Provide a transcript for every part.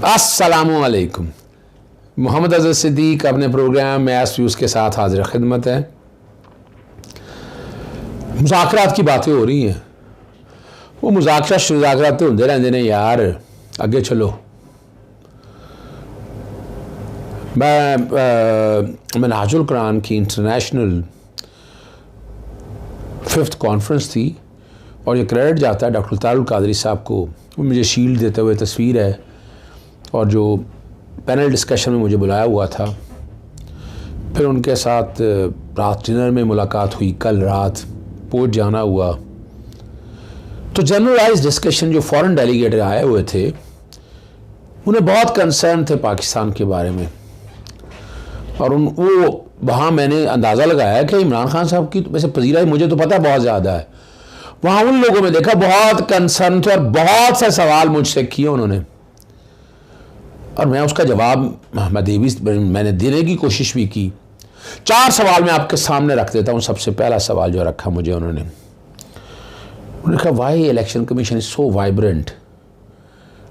अस्सलामुअलैकुम। मोहम्मद अज़हर सिद्दीक अपने programme mess views के साथ हाजिर खिदमत है। मुज़ाकरात की बातें हो रही हैं, वो मुज़ाकरात होंदे रहंदे ने यार, अगे चलो। मैं मिनहाजुल कुरान की इंटरनेशनल 5th कॉन्फ्रेंस थी और ये क्रेडिट जाता है डॉक्टर तारुल कादरी साहब को। वो मुझे शील्ड देते हुए तस्वीर है और जो पैनल डिस्कशन में मुझे बुलाया हुआ था, फिर उनके साथ रात डिनर में मुलाकात हुई, कल रात पहुंच जाना हुआ। तो जनरलाइज डिस्कशन, जो फॉरेन डेलीगेट आए हुए थे उन्हें बहुत कंसर्न थे पाकिस्तान के बारे में, और वो वहाँ मैंने अंदाज़ा लगाया कि इमरान खान साहब की वैसे पजीराई मुझे तो पता बहुत ज़्यादा है, वहाँ उन लोगों में देखा बहुत कंसर्न थे और बहुत से सवाल मुझसे किए उन्होंने, और मैं उसका जवाब मैंने देने की कोशिश भी की। 4 सवाल मैं आपके सामने रख देता हूँ। सबसे पहला सवाल जो रखा मुझे उन्होंने कहा, why election commission is so vibrant,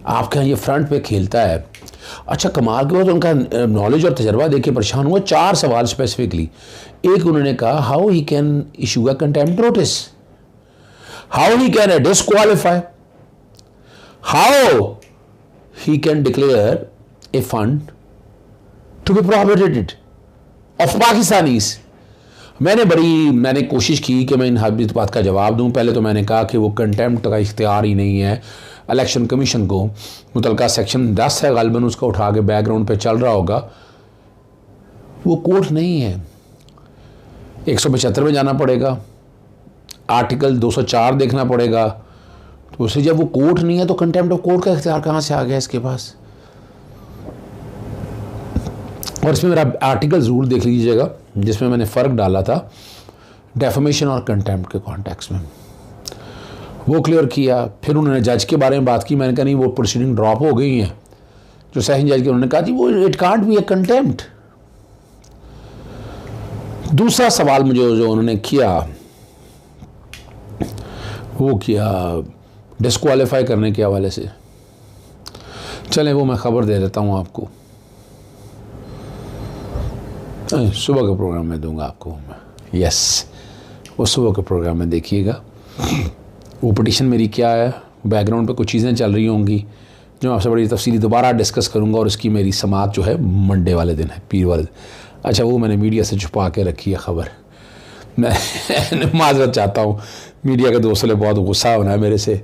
आपके यहाँ ये फ्रंट पे खेलता है। अच्छा, कमाल के बाद उनका नॉलेज और तजर्बा देख के परेशान हुआ। 4 सवाल स्पेसिफिकली। एक उन्होंने कहा, how he can issue a contempt notice, how he can disqualify, how he can declare a fund to be prohibited of Pakistanis। मैंने कोशिश की कि मैं इन इस बात का जवाब दूं। पहले तो मैंने कहा कि वो कंटेम्प्ट का इख्तियार ही नहीं है इलेक्शन कमीशन को, मुतलका सेक्शन 10 है गालिबन, उसका उठा के बैकग्राउंड पे चल रहा होगा, वो कोर्ट नहीं है। 175 में जाना पड़ेगा, आर्टिकल 204 देखना पड़ेगा। तो उसे जब वो कोर्ट नहीं है तो कंटेम्प्ट ऑफ कोर्ट का इख्तियार कहाँ से आ गया इसके पास। और इसमें मेरा आर्टिकल ज़रूर देख लीजिएगा जिसमें मैंने फ़र्क डाला था डेफमेशन और कंटेम्प्ट के कॉन्टेक्स्ट में, वो क्लियर किया। फिर उन्होंने जज के बारे में बात की। मैंने कहा नहीं, वो प्रोसीडिंग ड्रॉप हो गई हैं जो सेशन जज के। उन्होंने कहा जी वो it can't be A contempt. दूसरा सवाल मुझे जो उन्होंने किया वो किया डिस्क्वालीफाई करने के हवाले से। चलें वो मैं ख़बर दे देता हूँ आपको, सुबह के प्रोग्राम में दूंगा आपको। यस, वो सुबह के प्रोग्राम में देखिएगा। वो पिटीशन मेरी क्या है, बैकग्राउंड पे कुछ चीज़ें चल रही होंगी जो आपसे बड़ी तफसीली दोबारा डिस्कस करूँगा, और इसकी मेरी समाअत जो है मंडे वाले दिन है, पीर वाले दिन। अच्छा, वो मैंने मीडिया से छुपा के रखी है खबर। मैं माजरत चाहता हूँ, मीडिया के दोस्तों ने बहुत गुस्सा होना है मेरे से,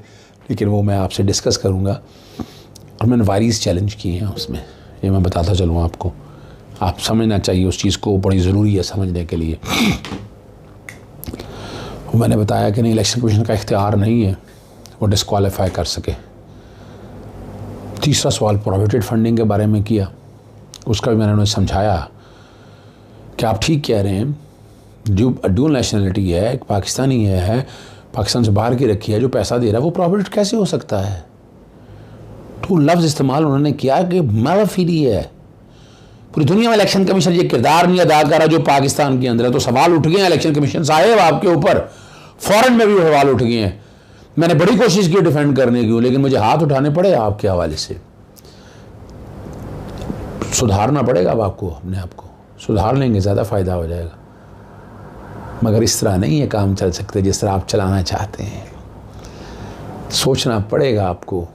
लेकिन वो मैं आपसे डिस्कस करूँगा। और मैंने वायरस चैलेंज किए हैं उसमें, ये मैं बताता चलूँ आपको, आप समझना चाहिए उस चीज़ को, बड़ी ज़रूरी है समझने के लिए। मैंने बताया कि नहीं, इलेक्शन कमीशन का इख्तियार नहीं है वो डिस्क्वालीफाई कर सके। तीसरा सवाल प्रोहिबिटेड फंडिंग के बारे में किया, उसका भी मैंने उन्हें समझाया कि आप ठीक कह रहे हैं, ड्यूल नेशनलिटी है, एक पाकिस्तानी है, पाकिस्तान से बाहर की रखी है, जो पैसा दे रहा है वो प्रोहिबिटेड कैसे हो सकता है। तो लफ्ज़ इस्तेमाल उन्होंने किया कि मावाफिली है। पूरी दुनिया में इलेक्शन कमीशन ये किरदार नहीं अदा कर रहा जो पाकिस्तान के अंदर है। तो सवाल उठ गए हैं इलेक्शन कमीशन साहब आपके ऊपर, फॉरेन में भी सवाल उठ गए हैं। मैंने बड़ी कोशिश की डिफेंड करने की, लेकिन मुझे हाथ उठाने पड़े आपके हवाले से। सुधारना पड़ेगा अब आपको, अपने आप को सुधार लेंगे ज़्यादा फ़ायदा हो जाएगा। मगर इस तरह नहीं है काम चल सकते जिस तरह आप चलाना चाहते हैं, सोचना पड़ेगा आपको।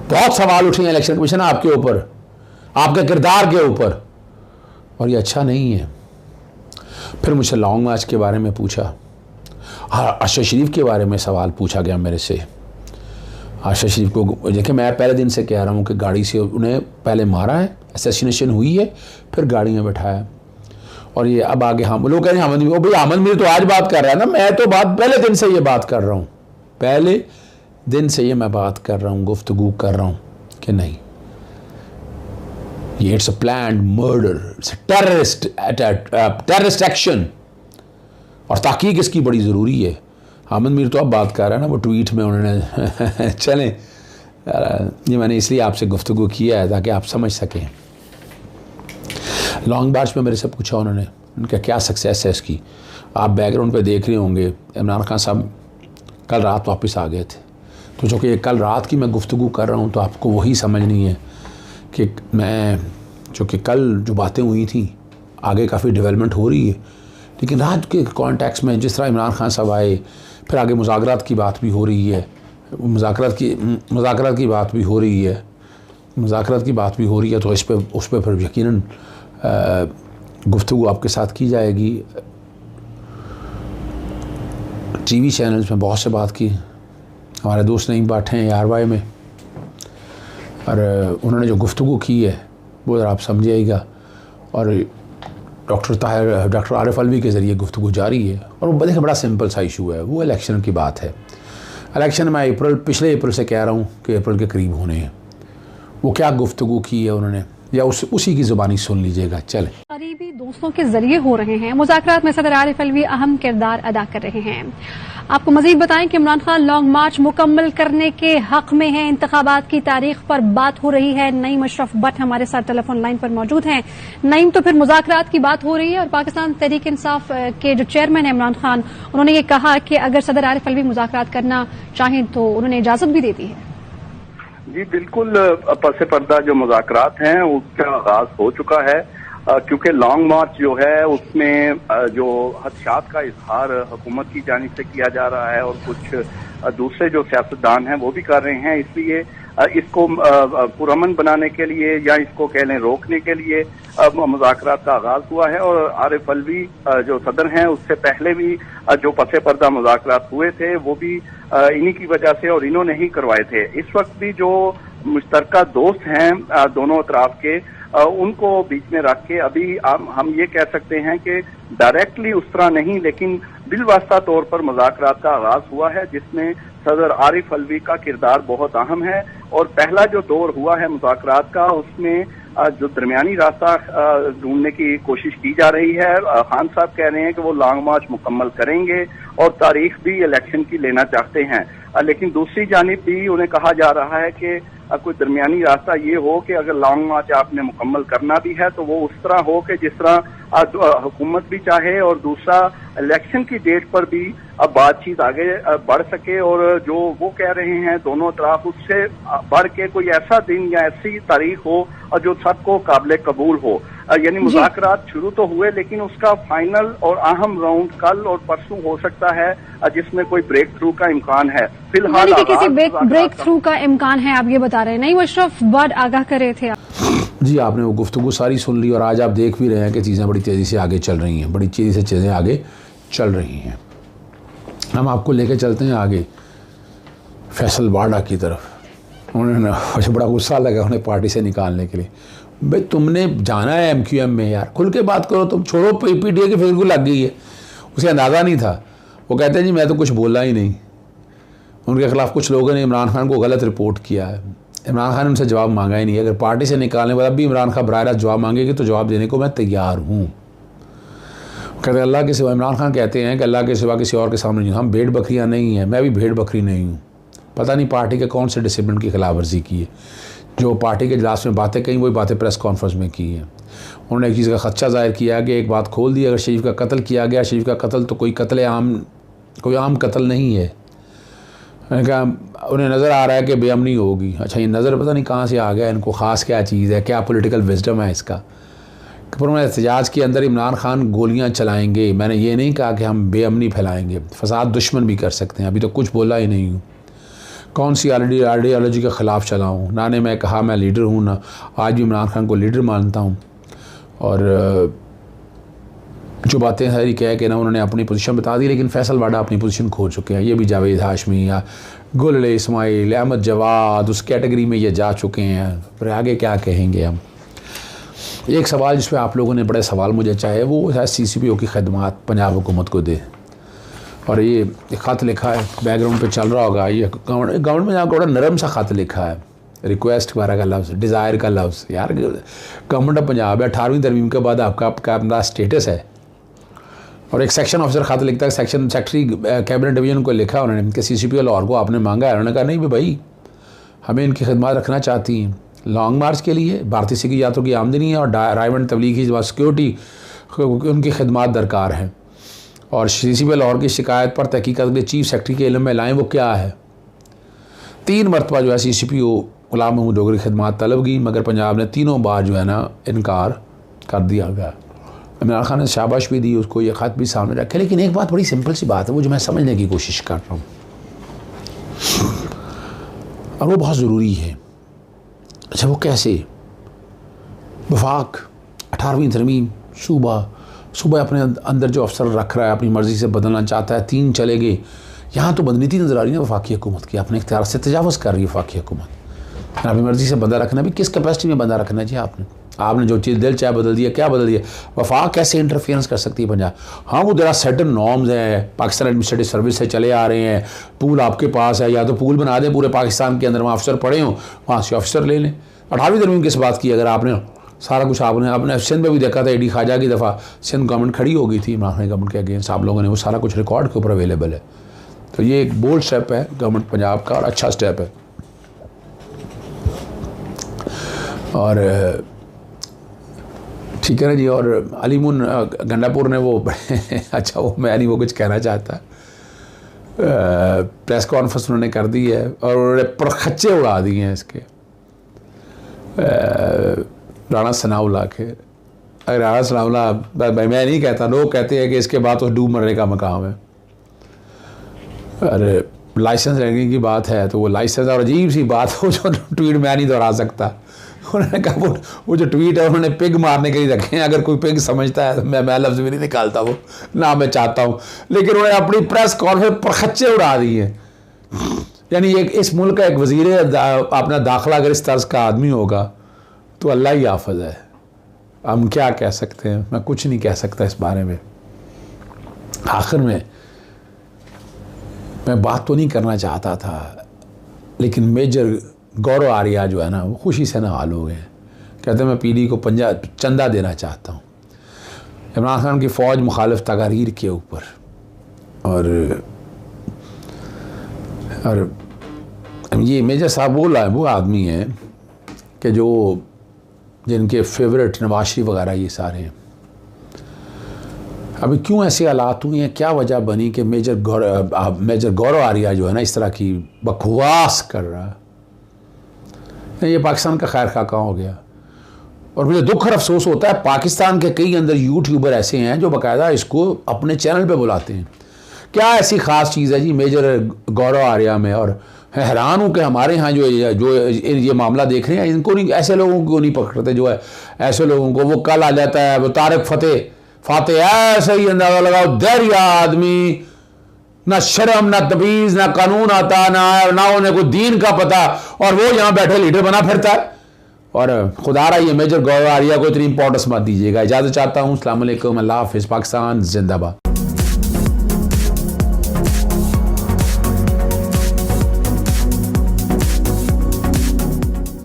बहुत सवाल उठे हैं इलेक्शन कमीशन आपके ऊपर, आपके किरदार के ऊपर, और ये अच्छा नहीं है। फिर मुझसे लॉन्ग मार्च के बारे में पूछा, आशा शरीफ के बारे में सवाल पूछा गया मेरे से। आशा शरीफ को देखिए, मैं पहले दिन से कह रहा हूँ कि गाड़ी से उन्हें पहले मारा है, असैसिनेशन हुई है, फिर गाड़ी में बैठाया, और ये अब आगे हम लोग कह रहे हैं अहमद मीर तो आज बात कर रहा है ना, मैं तो बात पहले दिन से ये बात कर रहा हूँ, पहले दिन से ये मैं बात कर रहा हूँ, गुफ्तगू कर रहा हूँ कि नहीं, ये it's a planned murder, it's terrorist action, और ताकीक इसकी बड़ी ज़रूरी है। अहमद मीर तो अब बात कर रहा है ना, वो ट्वीट में उन्होंने चलें, ये मैंने इसलिए आपसे गुफ्तगू किया है ताकि आप समझ सकें। लॉन्ग मार्च में मेरे से पूछा उन्होंने, उनका क्या सक्सेस है इसकी। आप बैकग्राउंड पे देख रहे होंगे, इमरान खान साहब कल रात वापस आ गए थे, तो चूँकि कल रात की मैं गुफ्तगू कर रहा हूँ तो आपको वही समझनी है कि मैं चूँकि कल जो बातें हुई थी आगे काफ़ी डेवलपमेंट हो रही है, लेकिन रात के कॉन्टेक्स्ट में जिस तरह इमरान खान साहब आए, फिर आगे मुज़ाकरात की बात भी हो रही है, मुज़ाकरात की बात भी हो रही है, तो उस पर फिर यकीनन गुफ्तगू आपके साथ की जाएगी। टीवी चैनल्स में बहुत से बात की, हमारे दोस्त नहीं बैठे हैं RY में, और उन्होंने जो गुफ्तगू की है वो ज़रा आप समझिएगा। और डॉक्टर आरिफ अलवी के ज़रिए गुफ्तगू जारी है, और वो देखिए बड़ा सिंपल सा इशू है, वो इलेक्शन की बात है। इलेक्शन मैं पिछले अप्रैल से कह रहा हूँ कि अप्रैल के करीब होने हैं। वो क्या गुफ्तगू की है उन्होंने, या उसी की ज़ुबानी सुन लीजिएगा। चले, करीबी दोस्तों के जरिए हो रहे हैं मुज़ाकरात में सदर आरिफ अलवी अहम किरदार अदा कर रहे हैं। आपको मजीद बताएं कि इमरान खान लॉन्ग मार्च मुकम्मल करने के हक में हैं। इंतखाबात की तारीख पर बात हो रही है। नईम अशरफ भट्ट हमारे साथ टेलीफोन लाइन पर मौजूद हैं। नईम, तो फिर मुज़ाकरात की बात हो रही है और पाकिस्तान तहरीक इंसाफ के जो चेयरमैन है इमरान खान, उन्होंने ये कहा कि अगर सदर आरिफ अलवी मुज़ाकरात करना चाहें तो उन्होंने इजाजत भी दे दी है। जी बिल्कुल, पसे पर्दा जो मुज़ाकरात हैं उसका आगाज हो चुका है, क्योंकि लॉन्ग मार्च जो है उसमें जो खदशात का इजहार हुकूमत की जानिब से किया जा रहा है और कुछ दूसरे जो सियासतदान हैं वो भी कर रहे हैं। इसलिए इसको पुरअमन बनाने के लिए या इसको कह लें रोकने के लिए मुज़ाकरात का आगाज हुआ है। और आरिफ अलवी जो सदर हैं उससे पहले भी जो पसे पर्दा मुज़ाकरात हुए थे वो भी इन्हीं की वजह से और इन्होंने ही करवाए थे। इस वक्त भी जो मुश्तरका दोस्त हैं दोनों अतराफ के, उनको बीच में रख के अभी हम ये कह सकते हैं कि डायरेक्टली उस तरह नहीं, लेकिन बिलवास्ता तौर पर मुज़ाकरात का आगाज हुआ है, जिसमें सदर आरिफ अलवी का किरदार बहुत अहम है। और पहला जो दौर हुआ है मुज़ाकरात का, उसमें जो दरमियानी रास्ता ढूंढने की कोशिश की जा रही है। खान साहब कह रहे हैं कि वो लॉन्ग मार्च मुकम्मल करेंगे और तारीख भी इलेक्शन की लेना चाहते हैं, लेकिन दूसरी जानिब भी उन्हें कहा जा रहा है कि कोई दरमियानी रास्ता ये हो कि अगर लॉन्ग मार्च आपने मुकम्मल करना भी है तो वो उस तरह हो कि जिस तरह हुकूमत भी चाहे, और दूसरा इलेक्शन की डेट पर भी अब बातचीत आगे बढ़ सके। और जो वो कह रहे हैं दोनों तरफ, उससे बढ़ के कोई ऐसा दिन या ऐसी तारीख हो और जो सबको काबिल कबूल हो। यानी मुज़ाकरात शुरू तो हुए, लेकिन उसका फाइनल और अहम राउंड कल और परसों हो सकता है, जिसमें कोई ब्रेक थ्रू का इम्कान है। फिलहाल किसी ब्रेक थ्रू का इम्कान है, आप ये बता रहे हैं। नहीं, अशरफ भट्ट आगाह कर रहे थे। जी, आपने वो गुफ्तगू सारी सुन ली, और आज आप देख भी रहे हैं कि चीज़ें बड़ी तेज़ी से आगे चल रही हैं, बड़ी तेज़ी से चीज़ें आगे चल रही हैं। हम आपको लेके चलते हैं आगे फैसल वाडा की तरफ। उन्होंने मुझे बड़ा गुस्सा लगा उन्हें पार्टी से निकालने के लिए। भाई तुमने जाना है MQM में, यार खुल के बात करो, तुम छोड़ो PTI की फिर को लग गई है। उसे अंदाज़ा नहीं था। वो कहते हैं जी मैं तो कुछ बोला ही नहीं। उनके खिलाफ कुछ लोगों ने इमरान खान को गलत रिपोर्ट किया है। इमरान खान ने उनसे जवाब मांगा ही नहीं। अगर पार्टी से निकालने वाला भी इमरान खान बराह रास्त जवाब मांगेगी तो जवाब देने को मैं तैयार हूँ। कहते हैं अल्लाह के सिवा, इमरान खान कहते हैं कि अल्लाह के सिवा किसी और के सामने नहीं, हम भेड़ बकरियाँ नहीं हैं, मैं भी भेड़ बकरी नहीं हूँ। पता नहीं पार्टी के कौन से डिसिप्लिन की खिलाफ वर्जी की है। जो पार्टी के इजलास में बातें कहीं वही बातें प्रेस कॉन्फ्रेंस में की हैं। उन्होंने एक चीज़ का खदशा जाहिर किया कि एक बात खोल दी, अगर शरीफ का कत्ल किया गया, शरीफ का कत्ल तो कोई आम कत्ल नहीं है। मैंने कहा उन्हें नज़र आ रहा है कि बेअमनी होगी। अच्छा, ये नज़र पता नहीं कहाँ से आ गया, इनको ख़ास क्या चीज़ है, क्या पॉलिटिकल विजडम है इसका। पर उन्होंने एहतजाज के अंदर इमरान खान गोलियाँ चलाएँगे, मैंने ये नहीं कहा कि हम बेअमनी फैलाएँगे, फसाद दुश्मन भी कर सकते हैं। अभी तो कुछ बोला ही नहीं हूँ। कौन सी आइडियोलॉजी के ख़िलाफ़ चला हूँ ना, ने मैं कहा मैं लीडर हूँ ना, आज भी इमरान खान को लीडर मानता हूँ। और जो बातें सारी कह के ना उन्होंने अपनी पोजीशन बता दी, लेकिन फैसल वाडा अपनी पोजीशन खो चुके हैं। ये भी जावेद हाशमी या गुल इस्माइल, अहमद जवाद उस कैटेगरी में ये जा चुके हैं। फिर आगे क्या कहेंगे हम। एक सवाल जिस पर आप लोगों ने बड़े सवाल मुझे चाहे, वो है CCPO की खदमात पंजाब हुकूमत को दे। और ये ख़त लिखा है, बैकग्राउंड पे चल रहा होगा, ये गवर्नमेंट में बड़ा नरम सा ख़त लिखा है, रिक्वेस्ट वगैरह का लफ्ज़, डिज़ायर का लफ्ज़। यार गवर्नमेंट ऑफ पंजाब है, 18वीं तरमीम के बाद आपका अपना स्टेटस है। और एक सेक्शन ऑफिसर ख़त लिखता है, सेक्शन सेक्रेटरी कैबिनेट डिवीज़न को लिखा उन्होंने कि CCPO लाहौर को आपने मांगा है। उन्होंने कहा नहीं भाई, हमें इनकी खिदमत रखना चाहती हैं लॉन्ग मार्च के लिए, भारतीय सिख यात्रियों की आमदनी है और राइवंड तबलीग की सिक्योरिटी, उनकी खिदमत दरकार है। और CCPO लाहौर की शिकायत पर तहकीकात के लिए चीफ सेक्रेटरी के इल्म में लाएँ, वो क्या है। 3 मरतबा जो है CCPO गुलाम महमूद डोगरी खिदमात तलब की, मगर पंजाब ने तीनों बार जो है ना इनकार कर दिया गया। इमरान खान ने शाबाश भी दी उसको, ये ख़त भी सामने रखे। लेकिन एक बात बड़ी सिंपल सी बात है, वो जो मैं समझने की कोशिश कर रहा हूँ और वो बहुत ज़रूरी है। अच्छा, वो कैसे? वफाक 18वीं तरमीम सूबा अपने अंदर जो अफसर रख रहा है, अपनी मर्ज़ी से बदलना चाहता है, 3 चले गए। यहाँ तो बदनीति नज़र आ रही है ना वफाकी हुकूमत की, अपने इख्तियार से तजावुज़ कर रही है वफाकी हुकूमत। अपनी मर्ज़ी से बंदा रखना भी किस कैपेसिटी में बंदा रखना जी आपने जो चीज़ दिल चाहे बदल दिया, क्या बदल दिया? वफाक कैसे इंटरफेरेंस कर सकती है पंजाब? हाँ, वो जरा सर्टन नॉर्म्स हैं, पाकिस्तान एडमिनिस्ट्रेटिव सर्विस से चले आ रहे हैं, पूल आपके पास है, या तो पूल बना दें पूरे पाकिस्तान के अंदर, वहाँ अफसर पड़े हों, वहाँ से अफसर ले लें। 18वीं तरमीम किस बात की? अगर आपने सारा कुछ आपने सिंध में भी देखा था, AD ख्वाजा की दफ़ा सिंध गवर्नमेंट खड़ी हो गई थी इमरान खान गवर्नमेंट के अगेंस्ट, आप लोगों ने वो सारा कुछ रिकॉर्ड के ऊपर अवेलेबल है। तो ये एक बोल्ड स्टेप है गवर्नमेंट पंजाब का और अच्छा स्टेप है। और ठीक है ना जी। और अलीमुन गंडापुर ने वो अच्छा, वो मैं नहीं वो कुछ कहना चाहता, प्रेस कॉन्फ्रेंस उन्होंने कर दी है और उन्होंने परखच्चे उड़ा दिए हैं इसके राणा सनाउल्लाह के। अगर राणा सनाउल्लाह, भाई मैं नहीं कहता, लोग कहते हैं कि इसके बाद तो डूब मरने का मकाम है। अरे लाइसेंस लेने की बात है तो वो लाइसेंस, और अजीब सी बात हो जो ट्वीट मैं नहीं दोहरा सकता। उन्होंने कहा वो जो ट्वीट है उन्होंने पिग मारने के लिए रखे हैं। अगर कोई पिग समझता है तो मैं लफ्ज़ भी नहीं निकालता, वो ना मैं चाहता हूँ, लेकिन उन्होंने अपनी प्रेस कॉन्फ्रेंस पर खच्चे उड़ा दिए। यानी एक इस मुल्क का एक वज़ीर अपना दाखिला अगर इस तर्ज का आदमी होगा तो अल्लाह ही हाफ़िज़ है। हम क्या कह सकते हैं? मैं कुछ नहीं कह सकता इस बारे में। आखिर में मैं बात तो नहीं करना चाहता था, लेकिन मेजर गौरव आर्या जो है ना वो खुशी से नहाल हो गए। कहते हैं मैं PD को चंदा देना चाहता हूँ इमरान खान की फ़ौज मुखालिफ तकारीर के ऊपर। और ये मेजर साहब वो आदमी हैं कि जो जिनके फेवरेट नवाज शरीफ वगैरह ये सारे हैं। अभी क्यों ऐसे हालात हुए हैं, क्या वजह बनी कि मेजर गौरव आर्या जो है ना इस तरह की बकवास कर रहा है? ये पाकिस्तान का खैर खा कहाँ हो गया? और मुझे दुख और अफसोस होता है, पाकिस्तान के कई अंदर यूट्यूबर ऐसे हैं जो बाकायदा इसको अपने चैनल पे बुलाते हैं। क्या ऐसी ख़ास चीज़ है जी मेजर गौरव आर्या में? और हैरान हूँ कि हमारे यहाँ जो ये मामला देख रहे हैं, इनको नहीं, ऐसे लोगों को नहीं पकड़ते जो है, ऐसे लोगों को वो कल आ जाता है वो तारिक फातेह ऐसे ही अंदाजा लगाओ, दरिया आदमी, ना शर्म ना तमीज़ ना कानून आता, ना उन्हें कोई दीन का पता, और वो यहाँ बैठे लीडर बना फिरता है। और खुदा रहा ये मेजर गौरव आर्या को इतनी इंपॉर्टेंस मत दीजिएगा। इजाज़त चाहता हूँ। अस्सलाम वालेकुम, अल्लाह हाफ़िज़, पाकिस्तान जिंदाबाद।